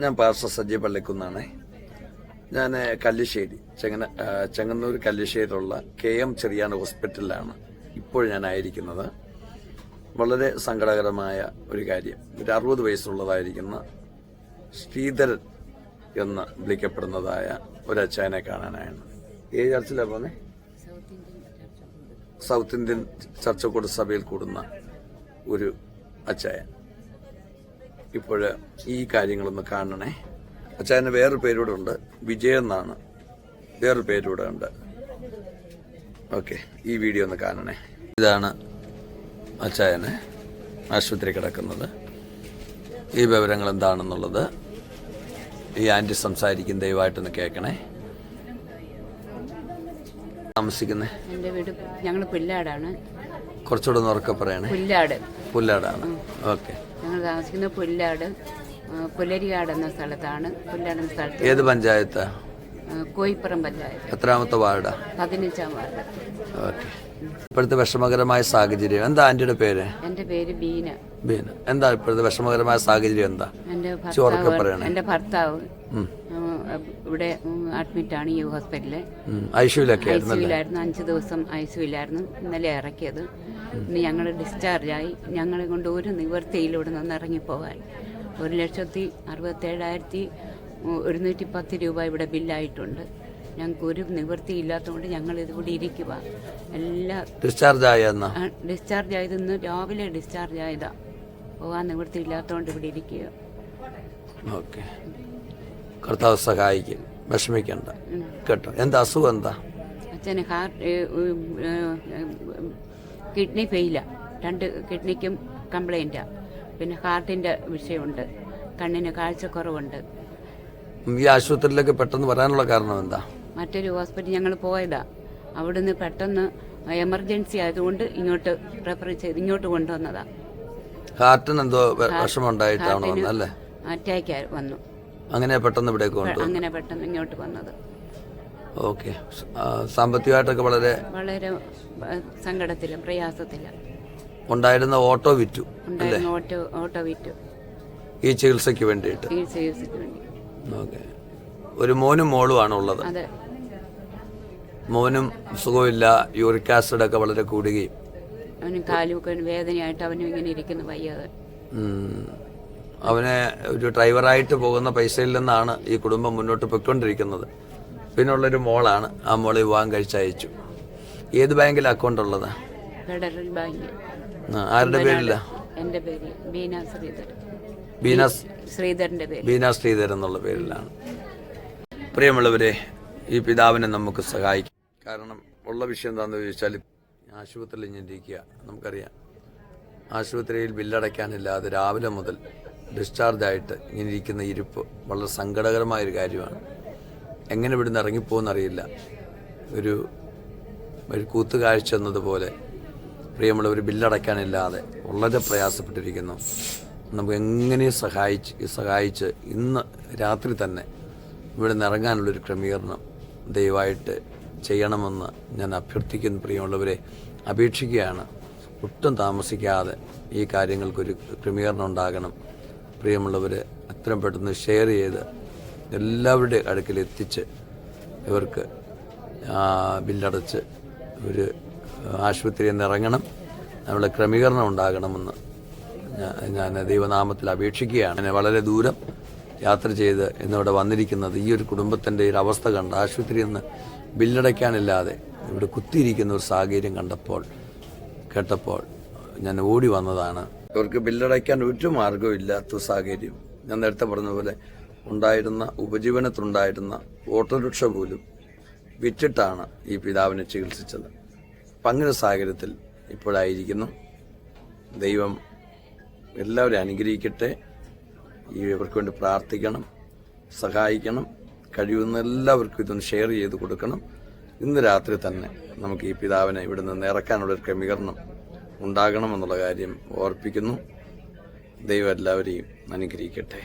ഞാൻ പാസ്റ്റർ സജി പള്ളിക്കുന്നാണ്. ഞാൻ കല്ലിശ്ശേരി ചെങ്ങന്നൂർ കല്ലിശ്ശേരിയിലുള്ള KM ചെറിയാൻ ഹോസ്പിറ്റലിലാണ് ഇപ്പോൾ ഞാൻ ആയിരിക്കുന്നത്. വളരെ സങ്കടകരമായ ഒരു കാര്യം, ഒരു 60 വയസ്സുള്ളതായിരിക്കുന്ന ശ്രീധരൻ എന്ന് വിളിക്കപ്പെടുന്നതായ ഒരു അച്ചായനെ കാണാനാണ്. ഏത് ചർച്ചിലാണ് പോന്നെ? സൗത്ത് ഇന്ത്യൻ ചർച്ചക്കൂട് സഭയിൽ കൂടുന്ന ഒരു അച്ചായൻ. ഇപ്പോൾ ഈ കാര്യങ്ങളൊന്ന് കാണണേ. അച്ചായന് വേറൊരു പേരൂടെ ഉണ്ട്, വിജയൻ എന്നാണ്, വേറൊരു പേരൂടെ ഉണ്ട്. ഓക്കെ, ഈ വീഡിയോ ഒന്ന് കാണണേ. ഇതാണ് അച്ചായന് ആശുപത്രി കിടക്കുന്നത്. ഈ വിവരങ്ങൾ എന്താണെന്നുള്ളത് ഈ ആൻറ്റി സംസാരിക്കും, ദയവായിട്ടൊന്ന് കേൾക്കണേ. താമസിക്കുന്നേ? എൻ്റെ വീട് ഞങ്ങൾ പുല്ലാടാണ്. കുറച്ചുകൂടെ ഒന്ന് ഉറക്കെ പറയണേ. പുല്ലാടാണ്. ഓക്കെ. ഞങ്ങൾ താമസിക്കുന്നത് പുല്ലാട്, പുല്ലരികാട് എന്ന സ്ഥലത്താണ്. പുല്ലാട് എന്ന സ്ഥലത്ത്. ഏത് പഞ്ചായത്താ? കോയിപ്പുറം പഞ്ചായത്ത്. എത്രാമത്തെ വാർഡാ? 15ാം വാർഡ്. ഓക്കെ. ഇപ്പോഴത്തെ വിഷമകരമായ സാഹചര്യം എന്താ? ആന്റിയുടെ പേര്? എൻ്റെ പേര് ബീന. എന്താ ഇപ്പോഴത്തെ വിഷമകരമായ സാഹചര്യം എന്താ? എൻ്റെ ഭർത്താവ് ഇവിടെ അഡ്മിറ്റാണ് ഈ ഹോസ്പിറ്റലിൽ. ഐസിയുലായിരുന്നു. 5 ദിവസം ഐസിയുലായിരുന്നു. ഇന്നലെ ഇറക്കിയത്. ഇന്ന് ഞങ്ങൾ ഡിസ്ചാർജായി. ഞങ്ങളെ കൊണ്ട് ഒരു നിവൃത്തിയിലൂടെ നിന്ന് ഇറങ്ങിപ്പോകാൻ 1,67,110 രൂപ ഇവിടെ ബില്ലായിട്ടുണ്ട്. ഞങ്ങൾക്ക് ഒരു നിവൃത്തി ഇല്ലാത്തതുകൊണ്ട് ഞങ്ങൾ ഇതിവിടെ ഇരിക്കുക. ഡിസ്ചാർജ് ആയത് ഇന്ന് രാവിലെ ഡിസ്ചാർജ് ആയതാ. പോകാൻ നിവൃത്തി ഇല്ലാത്തതുകൊണ്ട് ഇവിടെ ഇരിക്കുക. ഓക്കെ. കർത്താവ് സഹായിക്കും, വിഷമിക്കണ്ട കേട്ടോ. എന്താ അസുഖം? എന്താ? അച്ഛന് കിഡ്നി ഫെയിലാ. 2 കിഡ്നിക്കും കംപ്ലൈൻറ്റാ. പിന്നെ ഹാർട്ടിൻ്റെ വിഷയമുണ്ട്. കണ്ണിന് കാഴ്ചക്കുറവുണ്ട്. ഈ ആശുപത്രിയിലേക്ക് പെട്ടെന്ന് വരാനുള്ള കാരണം എന്താ? മറ്റൊരു ഹോസ്പിറ്റൽ ഞങ്ങൾ പോയതാ. അവിടുന്ന് പെട്ടെന്ന് എമർജൻസി ആയതുകൊണ്ട് ഇങ്ങോട്ട് റെഫർ ചെയ്ത് ഇങ്ങോട്ട് കൊണ്ടുവന്നതാ. ഹാർട്ടിന് എന്തോ വിഷമമുണ്ടായിട്ടാണ് വന്നല്ലേ? അറ്റാക്ക് വന്നു. അങ്ങനെ പെട്ടെന്ന് ഇവിടേക്ക് അങ്ങനെ പെട്ടെന്ന് ഇങ്ങോട്ട് വന്നത്. ഓക്കെ. സാമ്പത്തികമായിട്ടൊക്കെ വളരെ സങ്കടത്തിലും പ്രയാസത്തിലും ഉണ്ടായിരുന്ന ഓട്ടോ വിറ്റു. ഓട്ടോ വിറ്റു ഈ ചികിത്സയ്ക്ക് വേണ്ടിയിട്ട്. ഓക്കെ. ഒരു മോനും മോളുമാണ് ഉള്ളത്. മോനും സുഖമില്ല, യൂറിക് ആസിഡ് ഒക്കെ വളരെ കൂടുകയും അവനും കാലുമൊക്കെ വേദനയായിട്ട് അവനും ഇങ്ങനെ ഇരിക്കുന്നു, വയ്യാതെ. അവനെ ഒരു ഡ്രൈവറായിട്ട് പോകുന്ന പൈസയിൽ നിന്നാണ് ഈ കുടുംബം മുന്നോട്ട് പൊയ്ക്കൊണ്ടിരിക്കുന്നത്. പിന്നുള്ളൊരു മോളാണ്. ആ മോളെ വിവാഹം കഴിച്ചയച്ചു. ഏത് ബാങ്കിലെ അക്കൗണ്ട് ഉള്ളതാ? Federal bank. ആരുടെ പേരില്ല? എൻ്റെ പേര് ബീന ശ്രീധർ. ബീന ശ്രീധരൻ എന്നുള്ള പേരിലാണ്. പ്രിയമുള്ളവരെ, ഈ പിതാവിനെ നമുക്ക് സഹായിക്കും. കാരണം ഉള്ള വിഷയം എന്താണെന്ന് ചോദിച്ചാൽ, ആശുപത്രിയിൽ ഇരിക്കുക. നമുക്കറിയാം, ആശുപത്രിയിൽ ബില്ലടയ്ക്കാനില്ലാതെ രാവിലെ മുതൽ ഡിസ്ചാർജായിട്ട് ഇങ്ങനെ ഇരിക്കുന്ന ഇരിപ്പ് വളരെ സങ്കടകരമായൊരു കാര്യമാണ്. എങ്ങനെ ഇവിടുന്ന് ഇറങ്ങിപ്പോകുന്നറിയില്ല. ഒരു കൂത്തുകാഴ്ച എന്നതുപോലെ പ്രിയമുള്ളവർ ബില്ലടയ്ക്കാനില്ലാതെ വളരെ പ്രയാസപ്പെട്ടിരിക്കുന്നു. നമുക്ക് എങ്ങനെയും സഹായിച്ച് ഇന്ന് രാത്രി തന്നെ ഇവിടെ നിന്ന് ഇറങ്ങാനുള്ളൊരു ക്രമീകരണം ദയവായിട്ട് ചെയ്യണമെന്ന് ഞാൻ അഭ്യർത്ഥിക്കുന്നു. പ്രിയമുള്ളവരെ, അപേക്ഷിക്കുകയാണ്. ഒട്ടും താമസിക്കാതെ ഈ കാര്യങ്ങൾക്കൊരു ക്രമീകരണം ഉണ്ടാകണം. പ്രിയമുള്ളവർ, അത്രയും പെട്ടെന്ന് ഷെയർ ചെയ്ത് എല്ലാവരുടെ അടുക്കൽ എത്തിച്ച് ഇവർക്ക് ബില്ലടച്ച് ഒരു ആശുപത്രിയിൽ നിന്ന് ഇറങ്ങണം. നമ്മുടെ ക്രമീകരണം ഉണ്ടാകണമെന്ന് ഞാൻ ദൈവനാമത്തിൽ അപേക്ഷിക്കുകയാണ്. വളരെ ദൂരം യാത്ര ചെയ്ത് ഇന്നിവിടെ വന്നിരിക്കുന്നത് ഈ ഒരു കുടുംബത്തിൻ്റെ ഒരു അവസ്ഥ കണ്ട്, ആശുപത്രിയിൽ നിന്ന് ബില്ലടയ്ക്കാനില്ലാതെ ഇവിടെ കുത്തിയിരിക്കുന്ന ഒരു സാഹചര്യം കേട്ടപ്പോൾ ഞാൻ ഓടി വന്നതാണ്. ഇവർക്ക് ബില്ലടയ്ക്കാൻ ഒരു മാർഗവും ഇല്ലാത്ത സാഹചര്യം. ഞാൻ നേരത്തെ പറഞ്ഞതുപോലെ ഉപജീവനത്തിലുണ്ടായിരുന്ന ഓട്ടോറിക്ഷ പോലും വിറ്റിട്ടാണ് ഈ പിതാവിനെ ചികിത്സിച്ചത്. അപ്പം അങ്ങനെ സാഹചര്യത്തിൽ ഇപ്പോഴായിരിക്കുന്നു. ദൈവം എല്ലാവരും അനുഗ്രഹിക്കട്ടെ. ഇവർക്ക് വേണ്ടി പ്രാർത്ഥിക്കണം, സഹായിക്കണം. കഴിയുന്ന എല്ലാവർക്കും ഇതൊന്ന് ഷെയർ ചെയ്ത് കൊടുക്കണം. ഇന്ന് രാത്രി തന്നെ നമുക്ക് ഈ പിതാവിനെ ഇവിടെ നിന്ന് ഇറക്കാനുള്ളൊരു ക്രമീകരണം ഉണ്ടാകണമെന്നുള്ള കാര്യം ഓർപ്പിക്കുന്നു. ദൈവം എല്ലാവരെയും അനുഗ്രഹിക്കട്ടെ.